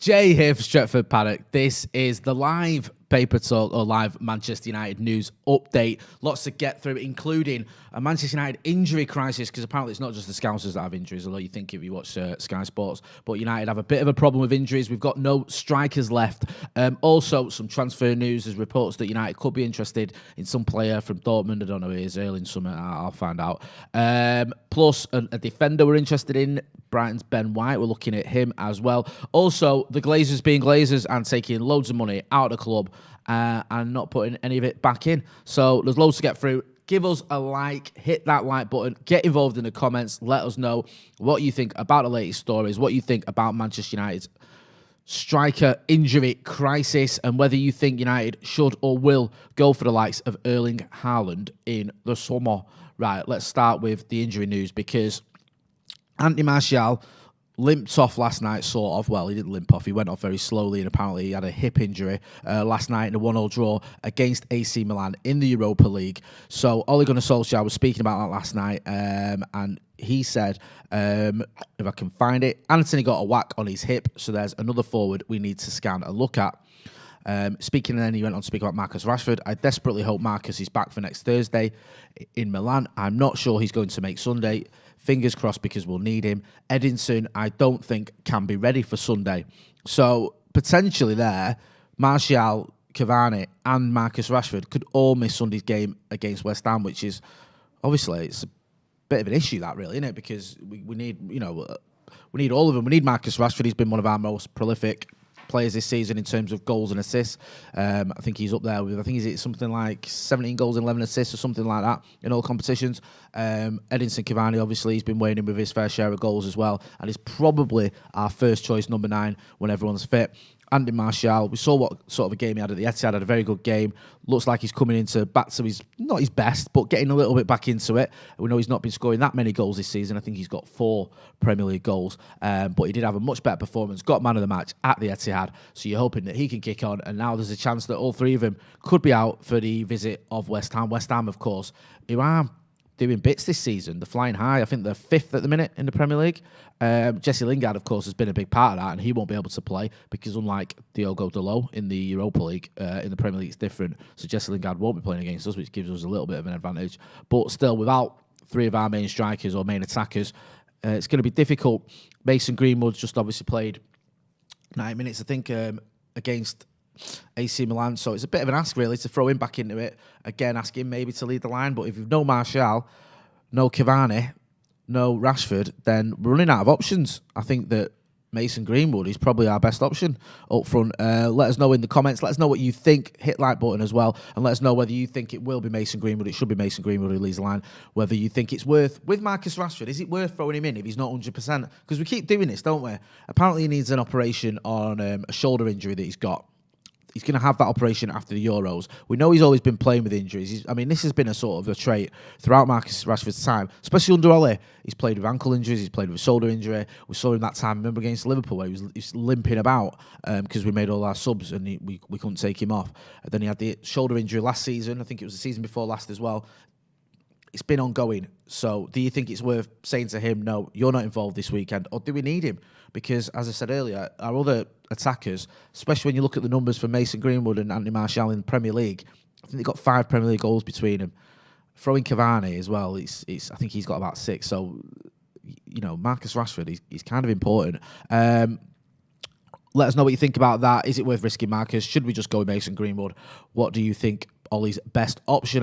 Jay here for Stretford, Paddock. This is the live paper talk or live Manchester United news update. Lots to get through, including a Manchester United injury crisis, because apparently it's not just the Scousers that have injuries, although you think if you watch Sky Sports, but United have a bit of a problem with injuries. We've got no strikers left. Also, some transfer news. There's reports that United could be interested in some player from Dortmund. I don't know who it is, Erling something. I'll find out. Plus, a defender we're interested in. Brighton's Ben White. We're looking at him as well. Also, the Glazers being Glazers and taking loads of money out of the club and not putting any of it back in. So there's loads to get through. Give us a like, hit that like button, get involved in the comments, let us know what you think about the latest stories, what you think about Manchester United's striker injury crisis, and whether you think United should or will go for the likes of Erling Haaland in the summer. Right, let's start with the injury news, because Anthony Martial limped off last night, sort of. Well, he didn't limp off. He went off very slowly, and apparently he had a hip injury last night in a 1-1 draw against AC Milan in the Europa League. So Ole Gunnar Solskjaer was speaking about that last night, and he said, if I can find it, Anthony got a whack on his hip, so there's another forward we need to scan and look at. Speaking, and then he went on to speak about Marcus Rashford. I desperately hope Marcus is back for next Thursday in Milan. I'm not sure he's going to make Sunday. Fingers crossed, because we'll need him. Edinson, I don't think, can be ready for Sunday. So, potentially there, Martial, Cavani and Marcus Rashford could all miss Sunday's game against West Ham, which is, obviously, it's a bit of an issue, that really, isn't it? Because we need, we need all of them. We need Marcus Rashford. He's been one of our most prolific players this season in terms of goals and assists. I think he's up there with, I think he's something like 17 goals and 11 assists or something like that in all competitions. Edinson Cavani, obviously, he's been weighing in with his fair share of goals as well, and is probably our first choice number 9 when everyone's fit. Andy Martial, we saw what sort of a game he had at the Etihad. Had a very good game. Looks like he's coming back to his, not his best, but getting a little bit back into it. We know he's not been scoring that many goals this season. I think he's got 4 Premier League goals, but he did have a much better performance. Got man of the match at the Etihad, so you're hoping that he can kick on. And now there's a chance that all 3 of them could be out for the visit of West Ham. West Ham, of course, who are doing bits this season. They're flying high. I think they're 5th at the minute in the Premier League. Jesse Lingard, of course, has been a big part of that, and he won't be able to play because, unlike Diogo Dalot in the Europa League, in the Premier League it's different. So Jesse Lingard won't be playing against us, which gives us a little bit of an advantage. But still, without 3 of our main strikers or main attackers, it's going to be difficult. Mason Greenwood's just obviously played 9 minutes, I think, against AC Milan, so it's a bit of an ask really to throw him back into it again, ask him maybe to lead the line. But if you've no Martial, no Cavani, no Rashford, then we're running out of options. I think that Mason Greenwood is probably our best option up front. Let us know in the comments. Let us know what you think. Hit like button as well, and let us know whether you think it will be Mason Greenwood. It should be Mason Greenwood who leads the line. Whether you think it's worth, with Marcus Rashford, is it worth throwing him in if he's not 100%? Because we keep doing this, don't we? Apparently he needs an operation on a shoulder injury that he's got. He's going to have that operation after the Euros. We know he's always been playing with injuries. This has been a sort of a trait throughout Marcus Rashford's time, especially under Ole. He's played with ankle injuries. He's played with shoulder injury. We saw him that time, remember, against Liverpool, where he was limping about because we made all our subs and we couldn't take him off. And then he had the shoulder injury last season. I think it was the season before last as well. It's been ongoing. So do you think it's worth saying to him, no, you're not involved this weekend? Or do we need him? Because, as I said earlier, our other attackers, especially when you look at the numbers for Mason Greenwood and Anthony Martial in the Premier League, I think they've got 5 Premier League goals between them. Throwing Cavani as well, it's I think he's got about 6. So, Marcus Rashford, he's kind of important. Let us know what you think about that. Is it worth risking Marcus? Should we just go with Mason Greenwood? What do you think Ollie's best option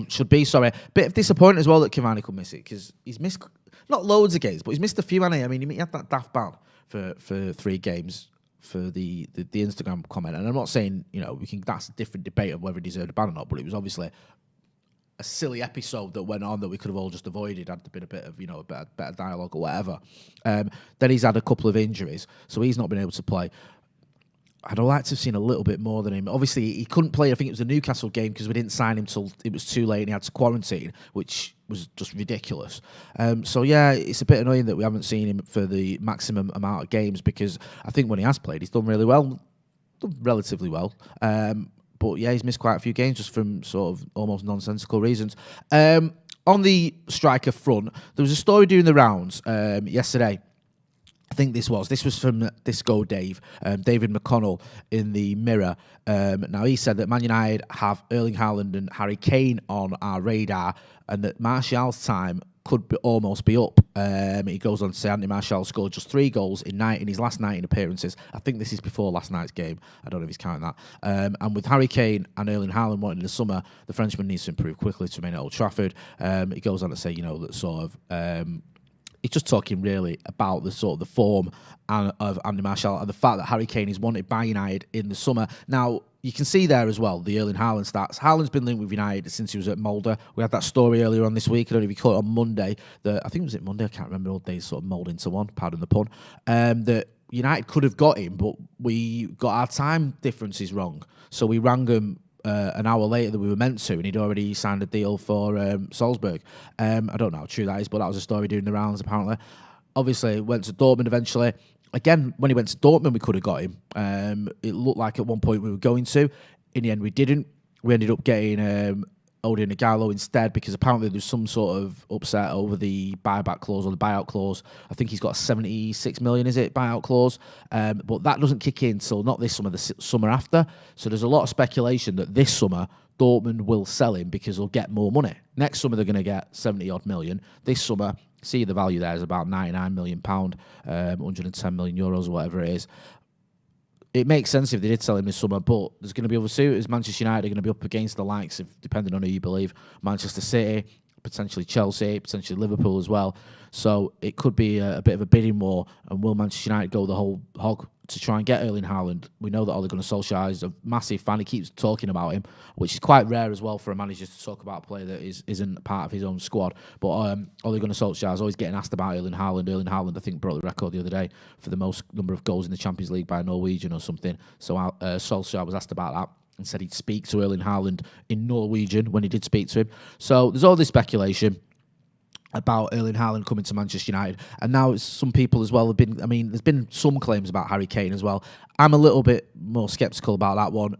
should be? Sorry, bit of disappointment as well that Cavani could miss it, because he's missed not loads of games, but he's missed a few. He had that daft ban for 3 games for the Instagram comment, and I'm not saying that's a different debate of whether he deserved a ban or not, but it was obviously a silly episode that went on that we could have all just avoided had there been a bit of a better dialogue or whatever. Then he's had a couple of injuries, so he's not been able to play. I'd like to have seen a little bit more than him. Obviously, he couldn't play. I think it was a Newcastle game because we didn't sign him till it was too late and he had to quarantine, which was just ridiculous. So, yeah, it's a bit annoying that we haven't seen him for the maximum amount of games, because I think when he has played, he's done really well, done relatively well. But, yeah, he's missed quite a few games just from sort of almost nonsensical reasons. On the striker front, there was a story doing the rounds yesterday. I think this was from Disco Dave, David McConnell in the Mirror. Now he said that Man United have Erling Haaland and Harry Kane on our radar, and that Martial's time could almost be up. He goes on to say Anthony Martial scored just 3 goals in his last 19 appearances. I think this is before last night's game. I don't know if he's counting that. And with Harry Kane and Erling Haaland wanting in the summer, the Frenchman needs to improve quickly to remain at Old Trafford. He goes on to say, that sort of... he's just talking really about the sort of the form of Anthony Martial and the fact that Harry Kane is wanted by United in the summer. Now, you can see there as well the Erling Haaland stats. Haaland's been linked with United since he was at Molde. We had that story earlier on this week. I don't know if you caught it on Monday. I think it was Monday. I can't remember. All days sort of mould into one. Pardon the pun. That United could have got him, but we got our time differences wrong. So we rang him an hour later than we were meant to, and he'd already signed a deal for Salzburg. I don't know how true that is, but that was a story doing the rounds apparently. Obviously, went to Dortmund eventually. Again, when he went to Dortmund, we could have got him. It looked like at one point we were going to. In the end, we didn't. We ended up getting Odion Ighalo instead because apparently there's some sort of upset over the buyback clause or the buyout clause. I think he's got a 76 million, is it, buyout clause? But that doesn't kick in till not this summer, the summer after. So there's a lot of speculation that this summer Dortmund will sell him because they'll get more money. Next summer they're going to get 70 odd million. This summer, see the value there is about £99 million, 110 million euros or whatever it is. It makes sense if they did sell him this summer, but there's going to be other suitors. Manchester United are going to be up against the likes of, depending on who you believe, Manchester City, potentially Chelsea, potentially Liverpool as well. So it could be a bit of a bidding war. And will Manchester United go the whole hog to try and get Erling Haaland? We know that Ole Gunnar Solskjaer is a massive fan. He keeps talking about him, which is quite rare as well for a manager to talk about a player that isn't part of his own squad. But Ole Gunnar Solskjaer is always getting asked about Erling Haaland. Erling Haaland, I think, broke the record the other day for the most number of goals in the Champions League by a Norwegian or something. So Solskjaer was asked about that and said he'd speak to Erling Haaland in Norwegian when he did speak to him. So there's all this speculation about Erling Haaland coming to Manchester United. And now some people as well have been, there's been some claims about Harry Kane as well. I'm a little bit more sceptical about that one.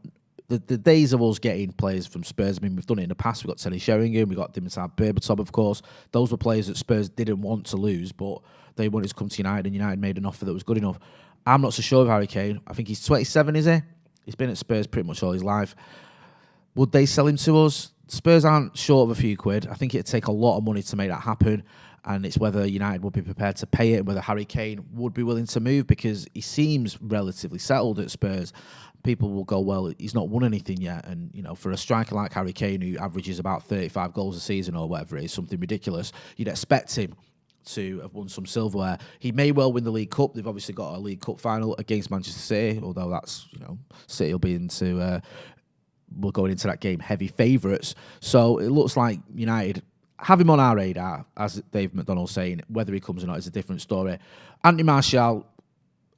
The days of us getting players from Spurs, we've done it in the past. We've got Teddy Sheringham, we've got Dimitar Berbatov, of course. Those were players that Spurs didn't want to lose, but they wanted to come to United, and United made an offer that was good enough. I'm not so sure of Harry Kane. I think he's 27, is he? He's been at Spurs pretty much all his life. Would they sell him to us? Spurs aren't short of a few quid. I think it'd take a lot of money to make that happen, and it's whether United would be prepared to pay it and whether Harry Kane would be willing to move, because he seems relatively settled at Spurs. People will go, well, he's not won anything yet, and for a striker like Harry Kane who averages about 35 goals a season or whatever it is, something ridiculous, you'd expect him to have won some silverware. He may well win the League Cup. They've obviously got a League Cup final against Manchester City, although that's, City will be into... we're going into that game heavy favourites. So it looks like United have him on our radar, as Dave McDonald's saying. Whether he comes or not is a different story. Anthony Martial,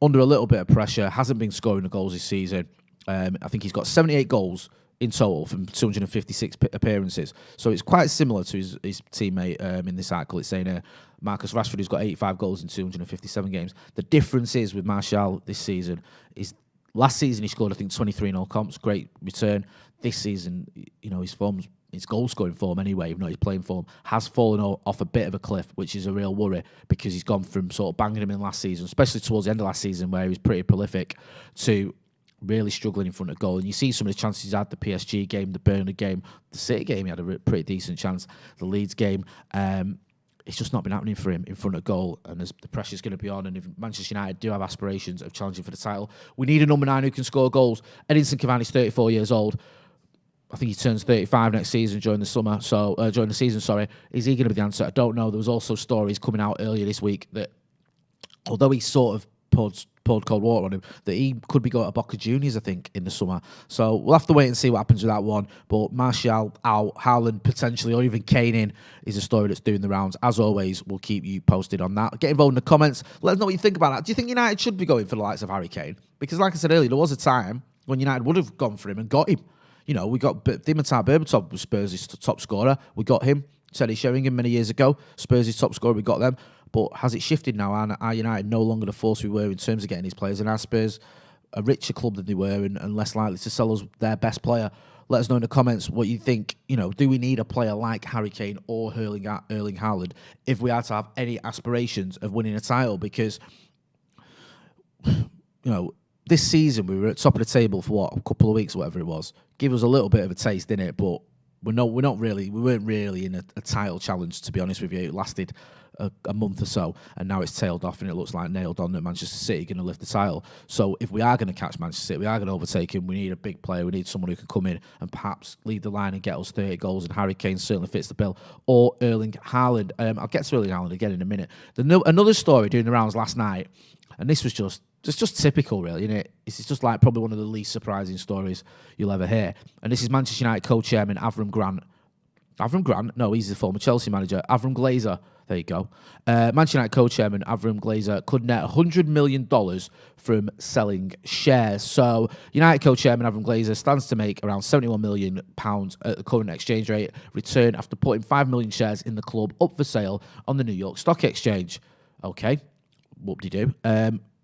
under a little bit of pressure, hasn't been scoring the goals this season. I think he's got 78 goals in total from 256 appearances. So it's quite similar to his teammate in this article. It's saying Marcus Rashford, who's got 85 goals in 257 games. The difference is with Martial this season is last season he scored, I think, 23 in all comps. Great return. This season, his goal-scoring form anyway, even though his playing form, has fallen off a bit of a cliff, which is a real worry because he's gone from sort of banging him in last season, especially towards the end of last season where he was pretty prolific, to really struggling in front of goal. And you see some of the chances he had, the PSG game, the Burnley game, the City game, he had a pretty decent chance, the Leeds game. It's just not been happening for him in front of goal, and the pressure's going to be on. And if Manchester United do have aspirations of challenging for the title, we need a number 9 who can score goals. Edinson Cavani's 34 years old. I think he turns 35 next season during the summer. So during the season, sorry, is he going to be the answer? I don't know. There was also stories coming out earlier this week that although he sort of poured cold water on him, that he could be going to Boca Juniors, I think, in the summer. So we'll have to wait and see what happens with that one. But Martial out, Haaland potentially, or even Kane in, is a story that's doing the rounds. As always, we'll keep you posted on that. Get involved in the comments. Let us know what you think about that. Do you think United should be going for the likes of Harry Kane? Because like I said earlier, there was a time when United would have gone for him and got him. We got Dimitar Berbatov was Spurs' top scorer. We got him. Teddy Sheringham many years ago. Spurs' top scorer, we got them. But has it shifted now? Are United no longer the force we were in terms of getting these players? And are Spurs a richer club than they were and less likely to sell us their best player? Let us know in the comments what you think. Do we need a player like Harry Kane or Erling Haaland if we are to have any aspirations of winning a title? Because this season we were at top of the table for what, a couple of weeks, whatever it was. Give us a little bit of a taste, didn't it? But we weren't really in a title challenge, to be honest with you. It lasted a month or so, and now it's tailed off, and it looks like nailed on that Manchester City going to lift the title. So if we are going to catch Manchester City, we are going to overtake him. We need a big player. We need someone who can come in and perhaps lead the line and get us 30 goals. And Harry Kane certainly fits the bill. Or Erling Haaland. I'll get to Erling Haaland again in a minute. Another story doing the rounds last night, and this was just typical, really, isn't it? It's just like probably one of the least surprising stories you'll ever hear. And this is Manchester United co-chairman Avram Grant. Avram Grant? No, he's the former Chelsea manager. Avram Glazer. There you go. Manchester United co-chairman Avram Glazer could net $100 million from selling shares. So United co-chairman Avram Glazer stands to make around £71 million at the current exchange rate return after putting 5 million shares in the club up for sale on the New York Stock Exchange. Okay, whoop-de-doo.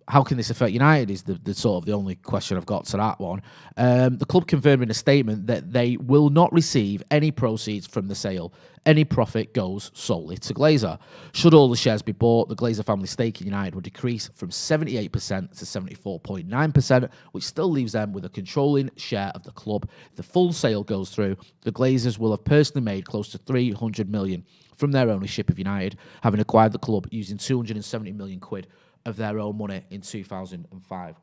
How can this affect United is the sort of the only question I've got to that one. The club confirmed in a statement that they will not receive any proceeds from the sale. Any profit goes solely to Glazer. Should all the shares be bought, the Glazer family stake in United will decrease from 78% to 74.9%, which still leaves them with a controlling share of the club. If the full sale goes through, the Glazers will have personally made close to £300 million from their ownership of United, having acquired the club using £270 million of their own money in 2005.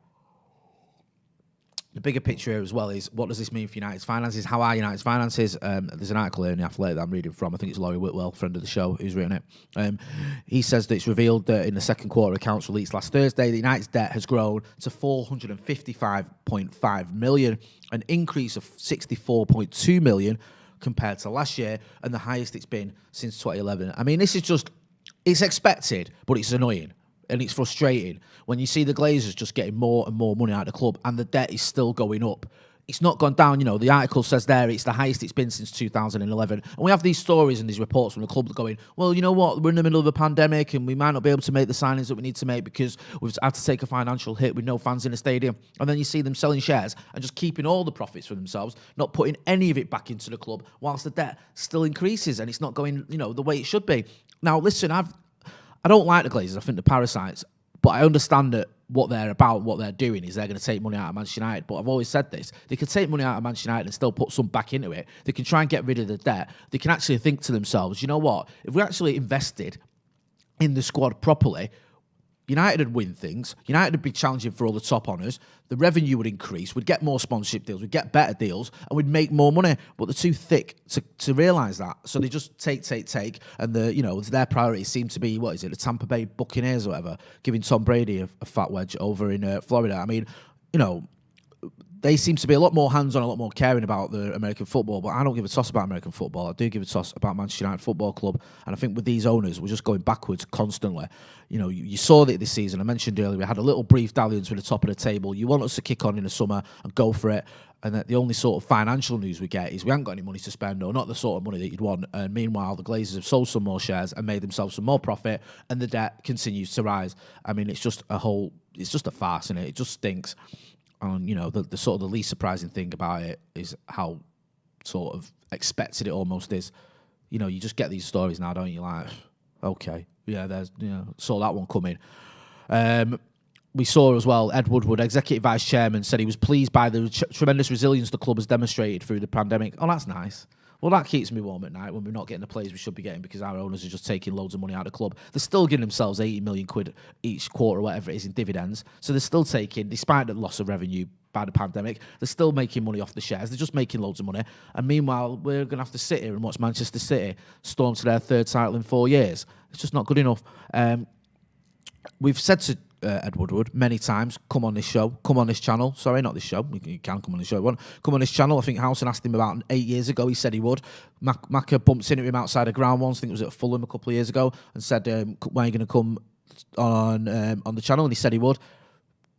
The bigger picture here as well is, what does this mean for United's finances? How are United's finances? There's an article here in The Athletic that I'm reading from. I think it's Laurie Whitwell, friend of the show, who's written it. He says that it's revealed that in the second quarter accounts released last Thursday, the United's debt has grown to £455.5 million, an increase of £64.2 million compared to last year, and the highest it's been since 2011. I mean, this is just, it's expected, but it's annoying. And it's frustrating when you see the Glazers just getting more and more money out of the club and the debt is still going up. It's not gone down. The article says there it's the highest it's been since 2011. And we have these stories and these reports from the club that going, well, you know what? We're in the middle of a pandemic and we might not be able to make the signings that we need to make because we've had to take a financial hit with no fans in the stadium. And then you see them selling shares and just keeping all the profits for themselves, not putting any of it back into the club whilst the debt still increases and it's not going, the way it should be. Now, listen, I don't like the Glazers. I think they're parasites. But I understand that what they're about, what they're doing is they're going to take money out of Manchester United. But I've always said this. They can take money out of Manchester United and still put some back into it. They can try and get rid of the debt. They can actually think to themselves, you know what? If we actually invested in the squad properly, United would win things. United would be challenging for all the top honours. The revenue would increase. We'd get more sponsorship deals. We'd get better deals. And we'd make more money. But they're too thick to realise that. So they just take. And their priorities seem to be, what is it, the Tampa Bay Buccaneers or whatever, giving Tom Brady a fat wedge over in Florida. I mean, they seem to be a lot more hands-on, a lot more caring about the American football, but I don't give a toss about American football. I do give a toss about Manchester United Football Club, and I think with these owners, we're just going backwards constantly. You saw it this season. I mentioned earlier, we had a little brief dalliance with the top of the table. You want us to kick on in the summer and go for it, and that the only sort of financial news we get is we haven't got any money to spend, or not the sort of money that you'd want. And meanwhile, the Glazers have sold some more shares and made themselves some more profit, and the debt continues to rise. I mean, it's just a farce, isn't it? It just stinks. And, the sort of the least surprising thing about it is how sort of expected it almost is. You just get these stories now, don't you? Like, okay, yeah, there's, saw that one coming. We saw as well, Ed Woodward, Executive Vice Chairman, said he was pleased by the tremendous resilience the club has demonstrated through the pandemic. Oh, that's nice. Well, that keeps me warm at night when we're not getting the players we should be getting because our owners are just taking loads of money out of the club. They're still giving themselves 80 million quid each quarter, whatever it is, in dividends. So they're still taking, despite the loss of revenue by the pandemic, they're still making money off the shares. They're just making loads of money. And meanwhile, we're going to have to sit here and watch Manchester City storm to their third title in 4 years. It's just not good enough. We've said to Ed Woodward many times, come on this show, come on this channel. Sorry, not this show. You can come on this show. Come on this channel. I think Housen asked him about 8 years ago. He said he would. Macca bumped into him outside the ground once. I think it was at Fulham a couple of years ago, and said, when are you going to come on the channel? And he said he would.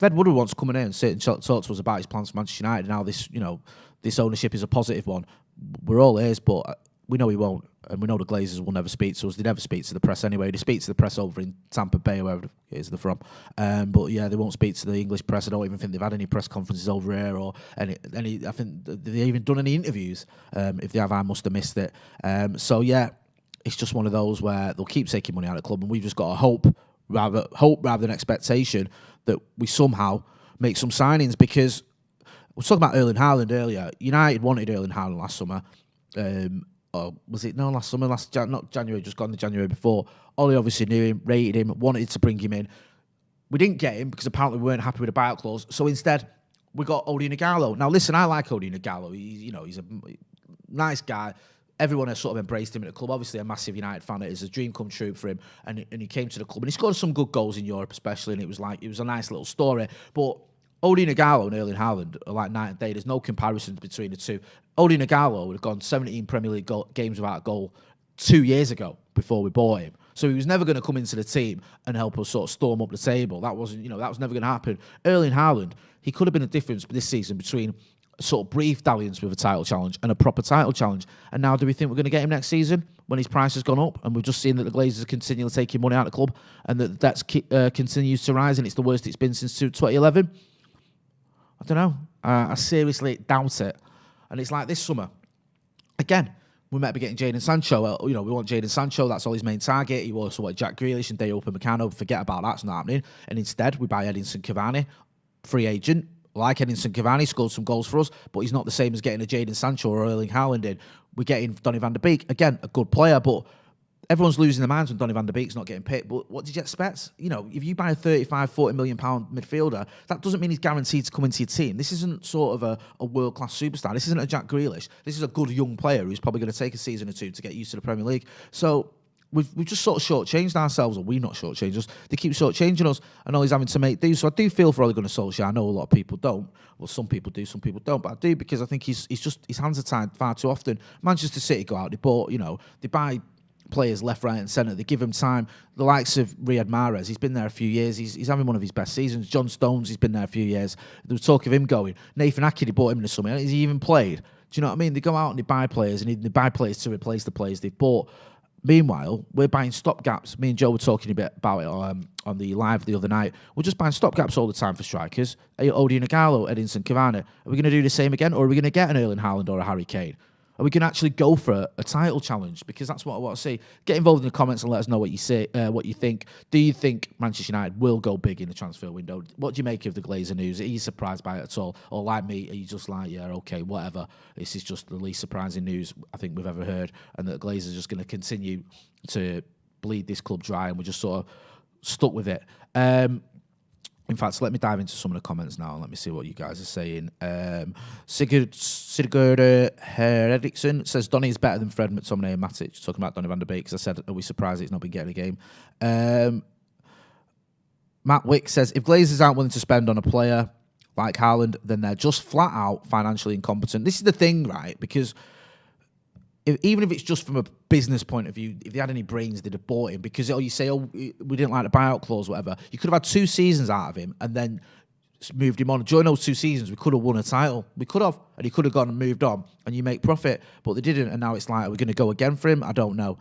Ed Woodward wants to come in here and sit and talk to us about his plans for Manchester United and how this ownership is a positive one. We're all ears, but we know he won't. And we know the Glazers will never speak to us. They never speak to the press anyway. They speak to the press over in Tampa Bay, wherever it is they're from. But yeah, they won't speak to the English press. I don't even think they've had any press conferences over here or any. I think they've even done any interviews. If they have, I must have missed it. So yeah, it's just one of those where they'll keep taking money out of the club, and we've just got to hope rather than expectation that we somehow make some signings, because we were talking about Erling Haaland earlier. United wanted Erling Haaland last summer. Or was it last summer? Not January, just gone the January before. Ollie obviously knew him, rated him, wanted to bring him in. We didn't get him because apparently we weren't happy with the buyout clause. So instead, we got Odion Ighalo. Now listen, I like Odion Ighalo. He's a nice guy. Everyone has sort of embraced him at the club. Obviously, a massive United fan. It is a dream come true for him, and he came to the club and he scored some good goals in Europe, especially. And it was a nice little story. But Odion Ighalo and Erling Haaland are like night and day. There's no comparisons between the two. Odion Ighalo would have gone 17 Premier League games without a goal 2 years ago before we bought him. So he was never going to come into the team and help us sort of storm up the table. That was never going to happen. Erling Haaland, he could have been a difference this season between a sort of brief dalliance with a title challenge and a proper title challenge. And now do we think we're going to get him next season when his price has gone up and we've just seen that the Glazers are continually taking money out of the club and that debt continues to rise and it's the worst it's been since 2011? I don't know. I seriously doubt it. And it's like this summer. Again, we might be getting Jadon Sancho. We want Jadon Sancho. That's all his main target. He also wanted Jack Grealish and Dayot Upamecano. Forget about that. It's not happening. And instead, we buy Edinson Cavani, free agent. Like Edinson Cavani, scored some goals for us, but he's not the same as getting a Jadon Sancho or Erling Haaland in. We're getting Donny van der Beek. Again, a good player, but everyone's losing their minds when Donny van der Beek's not getting picked. But what did you expect? If you buy a 35, 40 million pound midfielder, that doesn't mean he's guaranteed to come into your team. This isn't sort of a world-class superstar. This isn't a Jack Grealish. This is a good young player who's probably going to take a season or two to get used to the Premier League. So we've just sort of shortchanged ourselves, or we not shortchanged us. They keep shortchanging us, and all he's having to make do. So I do feel for Ole Gunnar Solskjaer. I know a lot of people don't. Well, some people do, some people don't. But I do, because I think his hands are tied far too often. Manchester City go out, they buy players left, right and centre. They give him time. The likes of Riyad Mahrez, he's been there a few years. He's having one of his best seasons. John Stones, he's been there a few years. There was talk of him going. Nathan Ake, they bought him in the summer. Has he even played? Do you know what I mean? They go out and they buy players, and they buy players to replace the players they've bought. Meanwhile, we're buying stopgaps. Me and Joe were talking a bit about it on the live the other night. We're just buying stopgaps all the time for strikers. Odion Ighalo, Edinson Cavani. Are we going to do the same again, or are we going to get an Erling Haaland or a Harry Kane? Are we going to actually go for a title challenge? Because that's what I want to see. Get involved in the comments and let us know what you say, what you think. Do you think Manchester United will go big in the transfer window? What do you make of the Glazer news? Are you surprised by it at all? Or like me, are you just like, yeah, okay, whatever. This is just the least surprising news I think we've ever heard. And that Glazer is just going to continue to bleed this club dry, and we're just sort of stuck with it. In fact, let me dive into some of the comments now and let me see what you guys are saying. Sigurd Henriksson says Donny is better than Fred, McTominay and Matic. Talking about Donny van der Beek, because I said, are we surprised he's not been getting a game? Matt Wick says, if Glazers aren't willing to spend on a player like Haaland, then they're just flat out financially incompetent. This is the thing, right? Because even if it's just from a business point of view, if they had any brains, they'd have bought him. Because you say, we didn't like the buyout clause, whatever. You could have had 2 seasons out of him and then moved him on. During those 2 seasons, we could have won a title. We could have. And he could have gone and moved on and you make profit. But they didn't. And now it's like, are we going to go again for him? I don't know.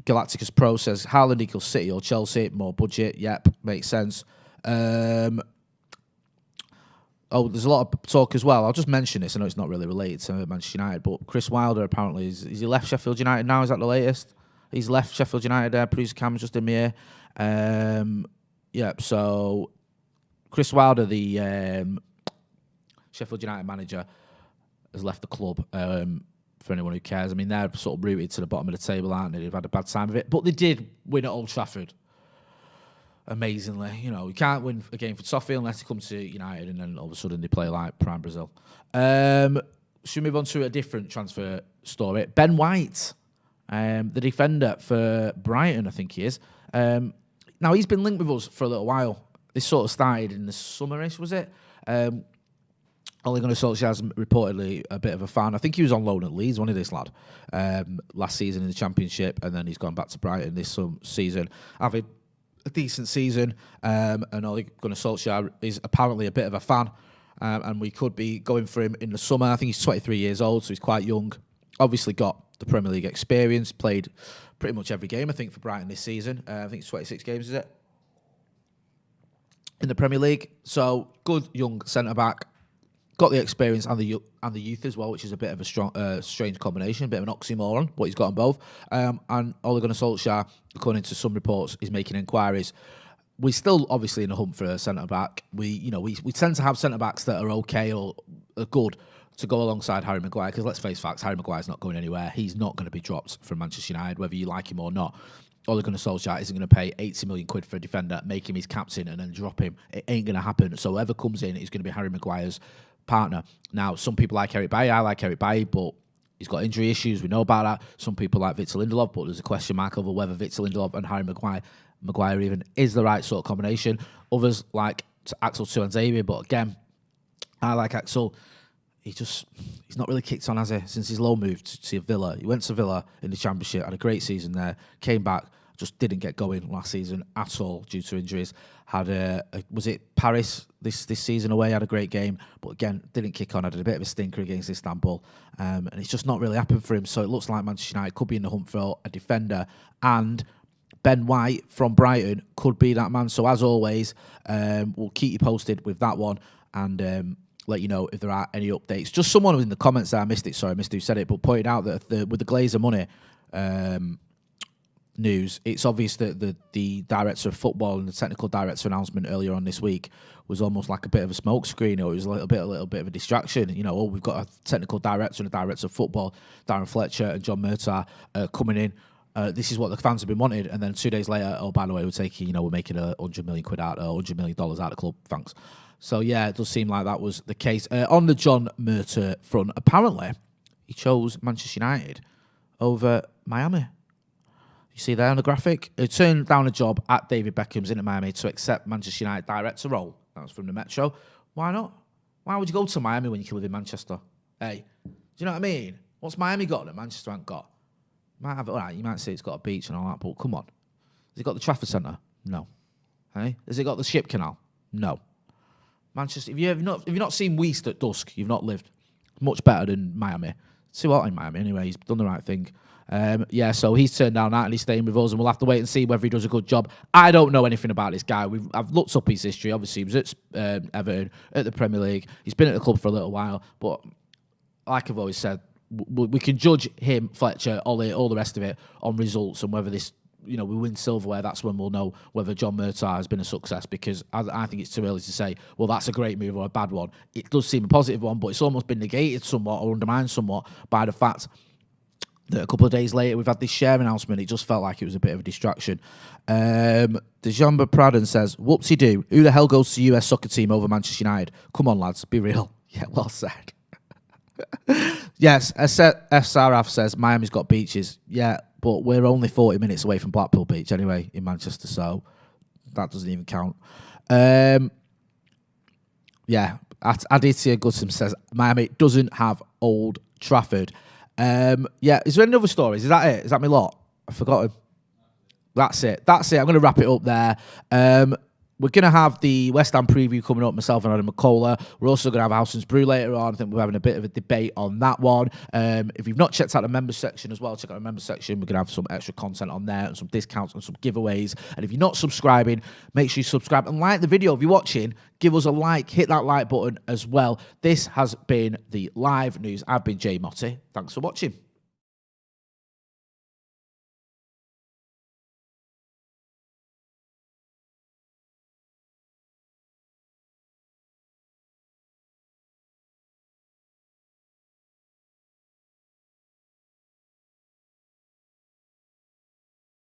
Galacticus Pro says, Haaland equals City or Chelsea, more budget. Yep, makes sense. There's a lot of talk as well. I'll just mention this. I know it's not really related to Manchester United, but Chris Wilder apparently is he left Sheffield United now? Is that the latest? He's left Sheffield United. Producer Cam's just in me here. So Chris Wilder, the Sheffield United manager, has left the club. For anyone who cares, I mean, they're sort of rooted to the bottom of the table, aren't they? They've had a bad time of it, but they did win at Old Trafford. Amazingly, you can't win a game for Toffee unless they come to United and then all of a sudden they play like Prime Brazil. Should we move on to a different transfer story? Ben White, the defender for Brighton, I think he is. Now, he's been linked with us for a little while. This sort of started in the summerish, was it? Ole Gunnar Solskjaer's reportedly a bit of a fan. I think he was on loan at Leeds, one of this lad, last season in the Championship, and then he's gone back to Brighton this season, having a decent season. And Ole Gunnar Solskjaer is apparently a bit of a fan, and we could be going for him in the summer. I think he's 23 years old, so he's quite young. Obviously got the Premier League experience, played pretty much every game, I think, for Brighton this season. I think it's 26 games, is it? In the Premier League. So, good young centre-back. got the experience and the youth as well, which is a bit of a strange combination, a bit of an oxymoron, but he's got them both. And Ole Gunnar Solskjaer, according to some reports, is making inquiries. We're still obviously in a hunt for a centre back. We tend to have centre backs that are okay or are good to go alongside Harry Maguire, because let's face facts, Harry Maguire's not going anywhere. He's not going to be dropped from Manchester United, whether you like him or not. Ole Gunnar Solskjaer isn't going to pay 80 million quid for a defender, make him his captain, and then drop him. It ain't going to happen. So whoever comes in is going to be Harry Maguire's partner. Now, some people like Eric Bailly. I like Eric Bailly, but he's got injury issues. We know about that. Some people like Victor Lindelof, but there's a question mark over whether Victor Lindelof and Harry Maguire even is the right sort of combination. Others like Axel Tuanzebe, but again, I like Axel. He's not really kicked on, has he, since his loan move to Villa. He went to Villa in the Championship, had a great season there, came back, just didn't get going last season at all due to injuries. Had was it Paris this season away? Had a great game, but again didn't kick on. Had a bit of a stinker against Istanbul, and it's just not really happened for him. So it looks like Manchester United could be in the hunt for a defender, and Ben White from Brighton could be that man. So as always, we'll keep you posted with that one, and let you know if there are any updates. Just someone in the comments there, I missed who said it, but pointed out that with the Glazer money news, it's obvious that the director of football and the technical director announcement earlier on this week was almost like a bit of a smokescreen, or it was a little bit of a distraction. We've got a technical director and a director of football, Darren Fletcher and John Murtagh, coming in. This is what the fans have been wanted, and then 2 days later, oh, by the way, we're making $100 million out of the club, thanks. So yeah, it does seem like that was the case. On the John Murtagh front, apparently he chose Manchester United over Miami. You see there on the graphic? He turned down a job at David Beckham's Inter Miami to accept Manchester United director role. That was from the Metro. Why not? Why would you go to Miami when you can live in Manchester? Hey, do you know what I mean? What's Miami got that Manchester ain't got? Might have it, all right, you might say it's got a beach and all that, but come on. Has it got the Trafford Centre? No. Hey? Has it got the Ship Canal? No. Manchester, if you've not seen Weast at dusk, you've not lived. Much better than Miami. It's too hot in Miami anyway. He's done the right thing. So he's turned down that and he's staying with us, and we'll have to wait and see whether he does a good job. I don't know anything about this guy. I've looked up his history. Obviously, he was at Everton, at the Premier League. He's been at the club for a little while, but like I've always said, we can judge him, Fletcher, Ollie, all the rest of it on results, and whether this, we win silverware, that's when we'll know whether John Murtagh has been a success, because I think it's too early to say, well, that's a great move or a bad one. It does seem a positive one, but it's almost been negated somewhat or undermined somewhat by the fact that a couple of days later we've had this share announcement. It just felt like it was a bit of a distraction. Dejamba Pradden says, whoopsie-doo, who the hell goes to US soccer team over Manchester United? Come on, lads, be real. Yeah, well said. Yes, SRF says Miami's got beaches. Yeah, but we're only 40 minutes away from Blackpool Beach anyway in Manchester, so that doesn't even count. Aditya Gussum says Miami doesn't have Old Trafford. Is there any other stories? Is that it? Is that my lot? I've forgotten. That's it. I'm going to wrap it up there. We're going to have the West Ham preview coming up, myself and Adam McCullough. We're also going to have Howson's Brew later on. I think we're having a bit of a debate on that one. If you've not checked out the members section as well, check out the members section. We're going to have some extra content on there and some discounts and some giveaways. And if you're not subscribing, make sure you subscribe and like the video. If you're watching, give us a like. Hit that like button as well. This has been the live news. I've been Jay Motti. Thanks for watching.